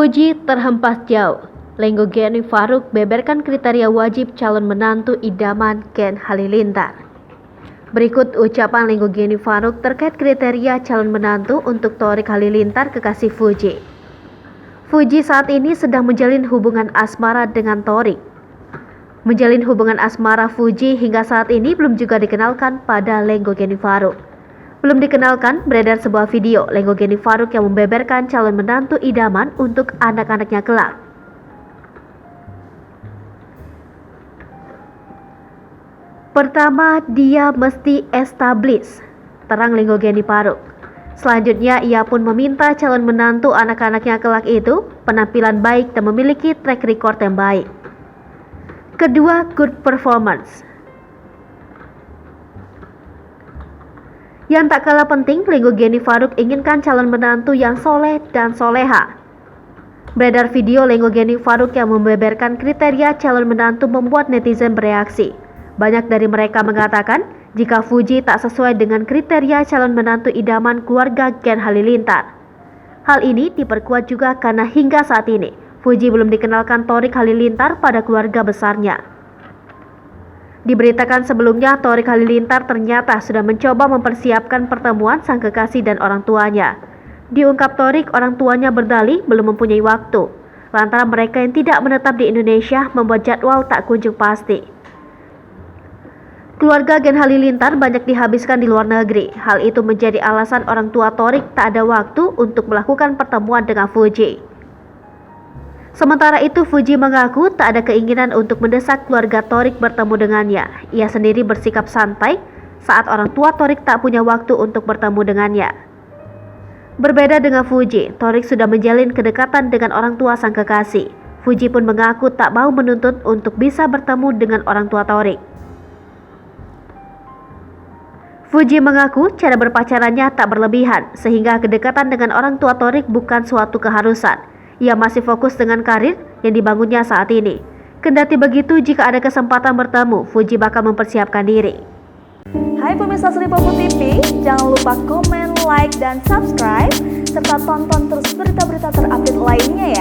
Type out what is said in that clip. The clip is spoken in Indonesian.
Fuji terhempas jauh. Lenggo Geni Faruk beberkan kriteria wajib calon menantu idaman Gen Halilintar. Berikut ucapan Lenggo Geni Faruk terkait kriteria calon menantu untuk Thorik Halilintar kekasih Fuji. Fuji saat ini sedang menjalin hubungan asmara dengan Thorik. Menjalin hubungan asmara Fuji hingga saat ini belum juga dikenalkan pada Lenggo Geni Faruk. Belum dikenalkan, beredar sebuah video Lenggo Geni Faruk yang membeberkan calon menantu idaman untuk anak-anaknya kelak. Pertama, dia mesti establish, terang Lenggo Geni Faruk. Selanjutnya, ia pun meminta calon menantu anak-anaknya kelak itu penampilan baik dan memiliki track record yang baik. Kedua, good performance. Yang tak kalah penting, Lenggo Geni Faruk inginkan calon menantu yang soleh dan soleha. Beredar video Lenggo Geni Faruk yang membeberkan kriteria calon menantu membuat netizen bereaksi. Banyak dari mereka mengatakan jika Fuji tak sesuai dengan kriteria calon menantu idaman keluarga Gen Halilintar. Hal ini diperkuat juga karena hingga saat ini Fuji belum dikenalkan Thorik Halilintar pada keluarga besarnya. Diberitakan sebelumnya, Thorik Halilintar ternyata sudah mencoba mempersiapkan pertemuan sang kekasih dan orang tuanya. Diungkap Thorik, orang tuanya berdalih belum mempunyai waktu, lantaran mereka yang tidak menetap di Indonesia membuat jadwal tak kunjung pasti. Keluarga Gen Halilintar banyak dihabiskan di luar negeri. Hal itu menjadi alasan orang tua Thorik tak ada waktu untuk melakukan pertemuan dengan Fuji. Sementara itu, Fuji mengaku tak ada keinginan untuk mendesak keluarga Thorik bertemu dengannya. Ia sendiri bersikap santai saat orang tua Thorik tak punya waktu untuk bertemu dengannya. Berbeda dengan Fuji, Thorik sudah menjalin kedekatan dengan orang tua sang kekasih. Fuji pun mengaku tak mau menuntut untuk bisa bertemu dengan orang tua Thorik. Fuji mengaku cara berpacarannya tak berlebihan, sehingga kedekatan dengan orang tua Thorik bukan suatu keharusan. Ia masih fokus dengan karir yang dibangunnya saat ini. Kendati begitu, jika ada kesempatan bertemu, Fuji bakal mempersiapkan diri. Hai pemirsa Sri Popo TV, jangan lupa komen, like, dan subscribe, serta tonton terus berita-berita terupdate lainnya ya.